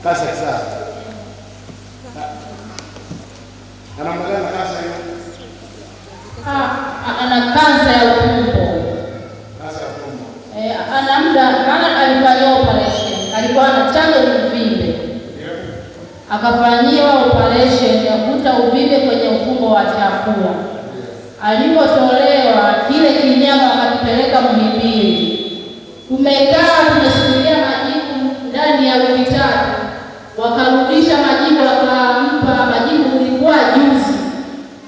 Kansa ya kizazi. Anamwangalia na kansa hiyo. Ana kansa ya utumbo. Kansa ya utumbo. Ana muda maana alifanywa operation. Alikuwa na chanzo cha uvimbe. Akafanyiwa operation ya kuta uvimbe kwenye mfumo wa chakula. Alipotolewa kile kinyama akakipeleka Muhimbili. Tumekaa tunasubiria majibu ndani ya wiki 3. Wakarudisha majibu, wakampa majibu ilikuwa juzi.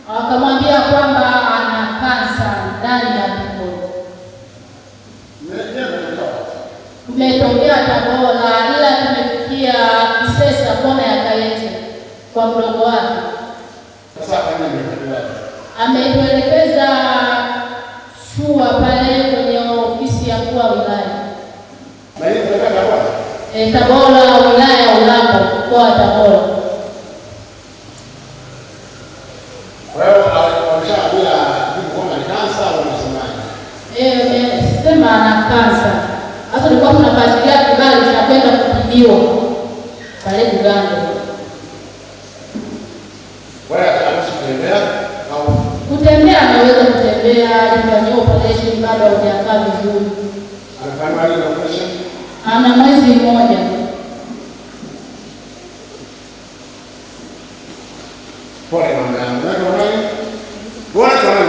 Wakamwambia kwamba ana kansa ndani ya tumbo. Tumetokea Tabora ila tumefikia Kisesa kona ya Kayete kwa mdogo wake. Sasa kama nimekuelewa. Ametuelekeza shua pale kwenye ofisi ya mkuu wa wilaya. Maana Tabora. Tabora wilaya ya Ulambo kwa Tabora. Wewe unashaambia mtu kama ni kansa au unasemaje? Sema ana kansa. Hata tulikuwa tunafuatilia kibali cha kwenda kupigiwa pale Uganda. Wewe anataka au kutembea? Anaweza kutembea, alifanyia operation bado hajakaa vizuri. Anafanya ile operation? Ana mwezi mmoja. Pole mama yangu. Bora sana.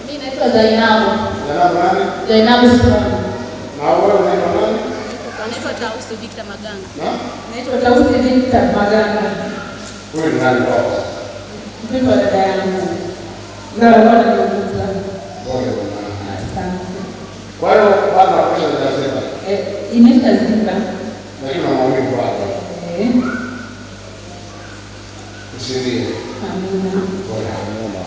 Mimi naitwa Zainabu. Zainabu nani? Zainabu Simon. Na wewe unaitwa nani? Naitwa Tausi Victor Maganga. Naitwa Tausi Victor Maganga. Wewe ni nani baba? Mimi wa dada yangu. Na wana ni mzee. Pole mama. Asante. Kwa hiyo baba kesho nitasema. Imeshazimba. Lakini na maumivu hapa. Usilie. Amina. Pole mama.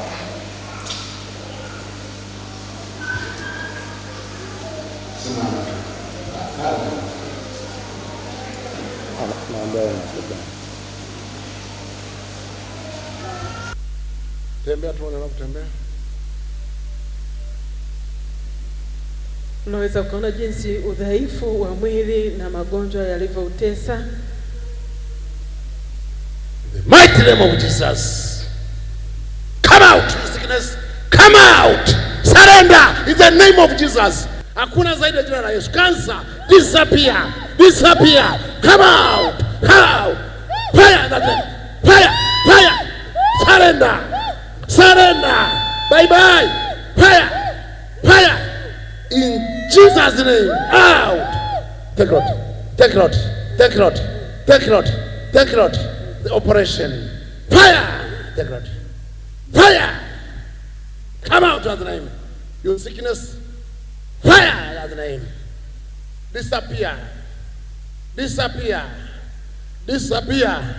Simama. Tembea tu na kutembea. Unaweza kuona jinsi udhaifu wa mwili na magonjwa yalivyoutesa. The mighty name of Jesus. Come out, sickness. Come out. Surrender in the name of Jesus. Hakuna zaidi ya jina la Yesu. Cancer, disappear. Disappear. Come out. Out. Fire that name. Fire. Fire. Surrender. Surrender. Bye bye. Fire. Fire. In Jesus' name. Out. Take Lord. Take Lord. Take Lord. Take Lord. Take Lord. The operation. Fire. Take Lord. Fire. Come out of the name. Your sickness. Fire of the name. Disappear. Disappear. Disappear.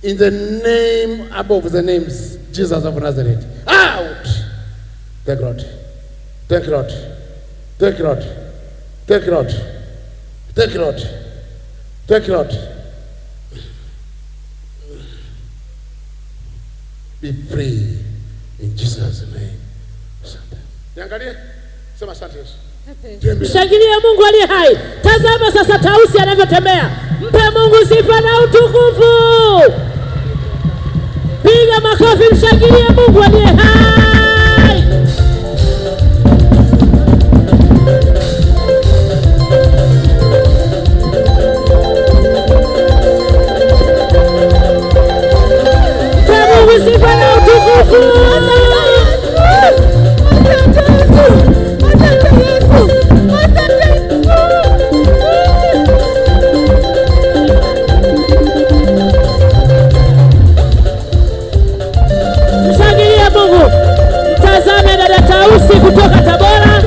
In the name above the names, Jesus of Nazareth. Out. Take Lord. Take Lord. Take Lord. Take Lord. Take Lord. Take Lord. Be free in Jesus' name. Niangalie. Sema asante Yesu. Mshangilie Mungu aliye hai. Tazama sasa Tausi anavyotembea. Mpe Mungu sifa na utukufu. Piga makofi, mshangilie Mungu aliye hai. Mpe Mungu sifa na utukufu. Mshangilie Mungu. Mtazame dada Tausi kutoka Tabora.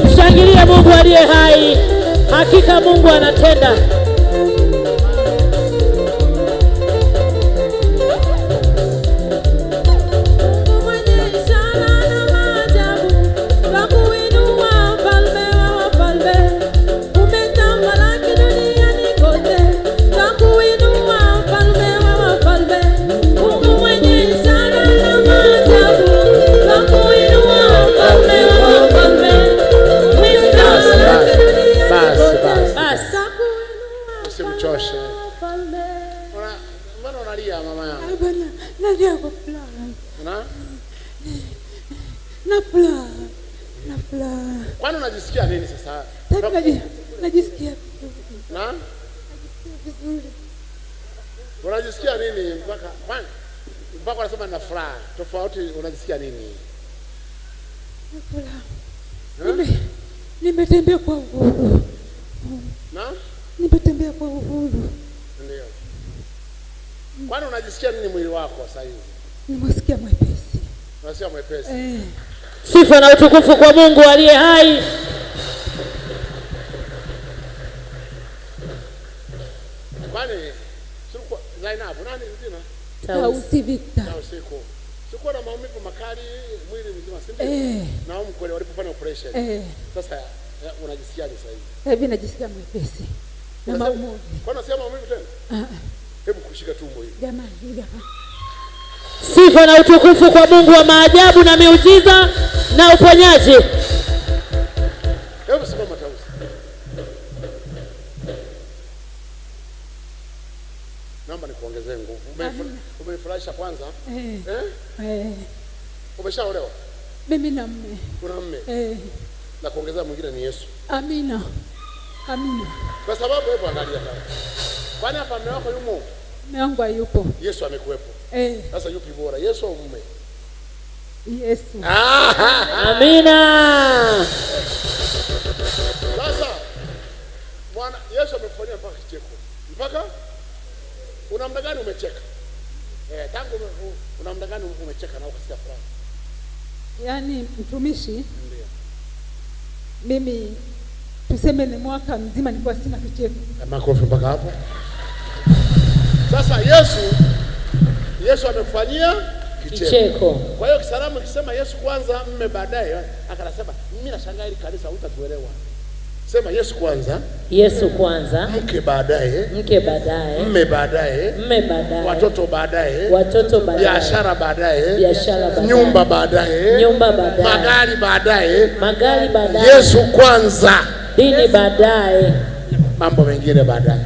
Mshangilie Mungu aliye hai. Hakika Mungu anatenda. unalia mama yangu? Hapana, nalia kwa furaha. Na furaha. Na furaha. Kwani unajisikia nini sasa? Najisikia vizuri. Unajisikia nini mpaka unasema na furaha? Tofauti unajisikia nini? Na furaha. Nimetembea kwa uhuru. Nimetembea kwa uhuru. Ndio. Kwani unajisikia nini mwili wako sasa hivi? Nimesikia mwepesi. Unasikia mwepesi? Sifa na utukufu kwa Mungu aliye hai. Kwani sikuwa Zainabu nani mzima? Tausi Victor. Sikuwa na maumivu makali mwili mzima, si ndio? Na mkweli walipofanya operation. Sasa unajisikiaje sasa hivi? Hivi najisikia mwepesi. Na maumivu. Kwani unasikia maumivu tena? Hebu kushika tumbo hivi. Jamani, Sifa na utukufu kwa Mungu wa maajabu na miujiza na uponyaji. Hebu simama Tausi. Naomba nikuongezee nguvu. Umenifurahisha kwanza. Umeshaolewa? Mimi na mume. Una mume? Na kuongezea mwingine ni Yesu. Amina. Kwa sababu hebu angalia kama. Kwani hapa mume wako yumo? Mume wangu yupo. Yesu amekuwepo. Sasa yupi bora, Yesu au mume? Yesu. Amina. Sasa Bwana Yesu amekufanyia mpaka kicheko. Mpaka una muda gani umecheka? Tangu una muda gani umecheka na ukasikia furaha? Yaani mtumishi, ndio. Mimi tuseme ni mwaka mzima nilikuwa sina kicheko. Makofi mpaka hapo. Sasa Yesu amekufanyia kicheko. Kwa hiyo kisalamu kisema Yesu kwanza mme baadaye, akasema mimi nashangaa hili kanisa hutatuelewa. Sema Yesu kwanza. Yesu kwanza. Mke baadaye. Mke baadaye. Mme baadaye. Mme baadaye. Watoto baadaye. Watoto baadaye. Biashara baadaye. Biashara baadaye. Nyumba baadaye. Nyumba baadaye. Magari baadaye. Magari baadaye. Yesu kwanza. Dini baadaye. Mambo mengine baadaye.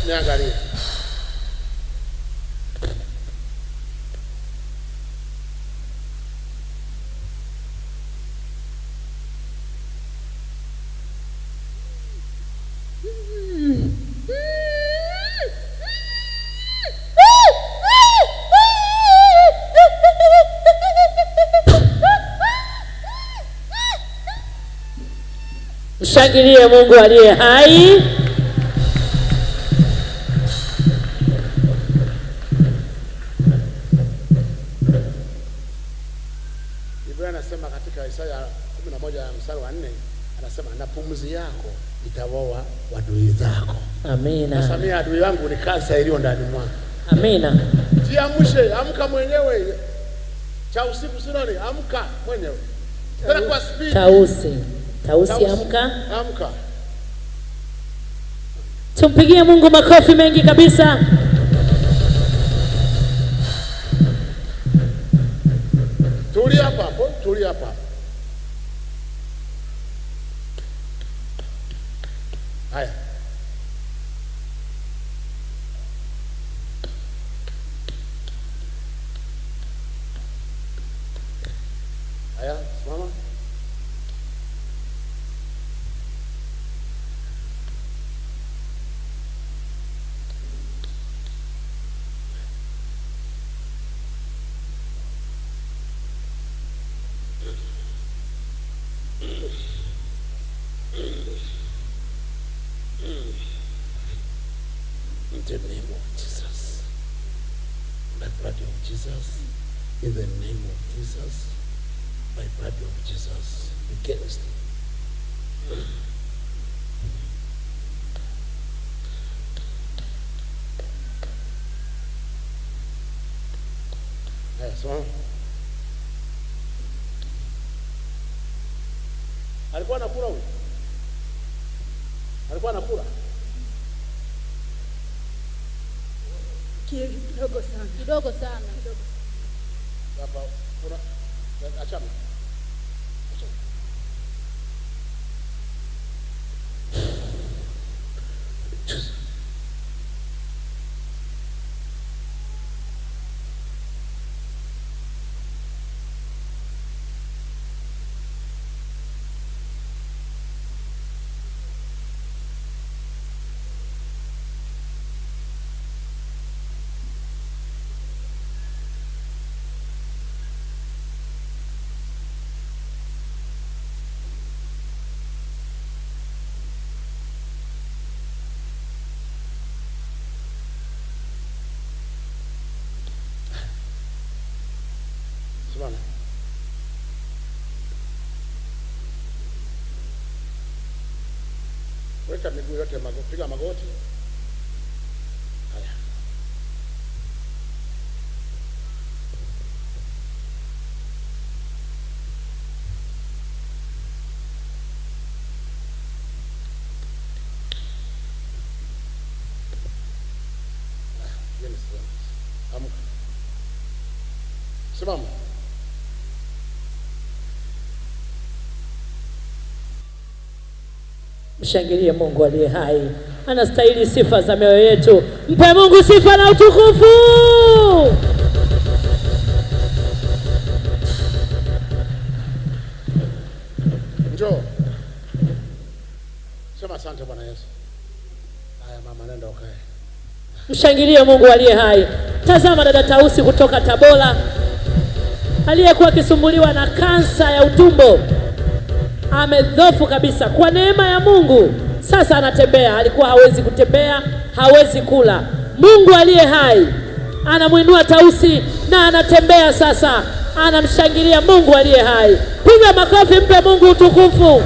Niangalie. Mshangilie Mungu aliye hai. Biblia inasema katika Isaya 11:4 anasema na pumzi yako itawaua adui zako. Amina. Nasamia adui wangu ni kansa iliyo ndani mwako. Amina. Jiamshe, amka mwenyewe. Cha usiku sinoni, amka mwenyewe. Tena kwa speed. Tausi amka. Amka. Tumpigie Mungu makofi mengi kabisa. Tulia hapo, tulia hapa. Haya. Haya, simama. In the name of Jesus, by blood of Jesus, in the name of Jesus, by blood of Jesus, against it. Haya, simama. Alikuwa anakula huyu? Alikuwa anakula? Kidogo sana. Kidogo sana. Hapa kuna achana. Weka miguu yote magoti, piga magoti. Haya. Amka. Simama. Mshangilie Mungu aliye hai. Anastahili sifa za mioyo yetu. Mpe Mungu sifa na utukufu. Njoo. Sema asante Bwana Yesu. Haya mama, nenda ukae. Mshangilie Mungu aliye hai. Tazama dada Tausi kutoka Tabora aliyekuwa akisumbuliwa na kansa ya utumbo. Amedhofu kabisa. Kwa neema ya Mungu sasa anatembea. Alikuwa hawezi kutembea, hawezi kula. Mungu aliye hai anamuinua Tausi na anatembea sasa. Anamshangilia Mungu aliye hai. Piga makofi, mpe Mungu utukufu.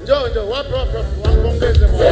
Njoo, wapi wampongeze Mungu.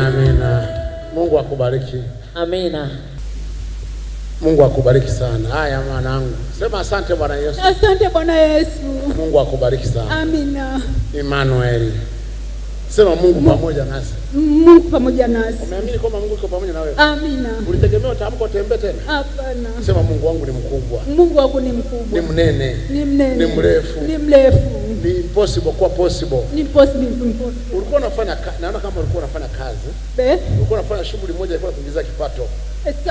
Amina. Mungu akubariki. Amina. Mungu akubariki sana. Haya mwanangu. Sema asante Bwana Yesu. Asante Bwana Yesu. Mungu akubariki sana. Amina. Emmanuel. Sema Mungu pamoja nasi. Mungu pamoja nasi. Umeamini kwamba Mungu yuko pamoja na wewe? Amina. Ulitegemea utaamka utembee tena? Hapana. Sema Mungu wangu ni mkubwa. Mungu wangu ni mkubwa. Ni mnene. Ni mnene. Ni mrefu. Ni mrefu. Ni impossible kuwa possible. Ni possible. Ulikuwa unafanya naona kama ulikuwa unafanya kazi. Ulikuwa unafanya shughuli moja ilikuwa kuingiza kipato.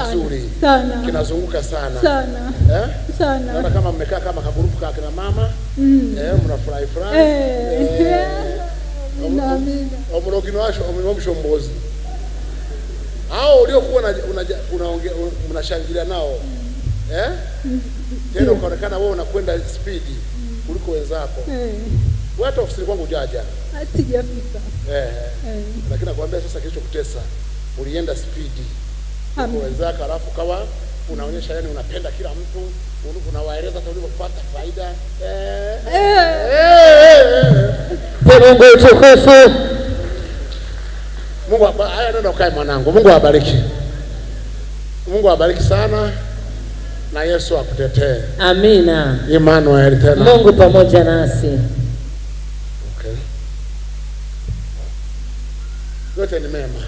Nzuri. Sana. Kinazunguka sana. Sana. Sana. Naona kama mmekaa kama kagurupu ka kina mama. Mnafurahi. Amina. Omurogino washo omumshombozi. Hao uliokuwa unaongea unashangilia nao. Tena ukaonekana wewe unakwenda speed kuliko wenzako. Wewe hata ofisini kwangu hujaja. Sijafika. Lakini nakwambia sasa kilichokutesa ulienda speed. Kuliko wenzako, alafu kawa unaonyesha yani unapenda kila mtu, unawaeleza hata ulipopata faida. Mungu utukufu. Mungu haya, nenda ukae mwanangu. Mungu awabariki. Mungu awabariki sana na Yesu akutetee. Amina. Emmanuel tena. Mungu pamoja nasi. Okay. Yote ni mema.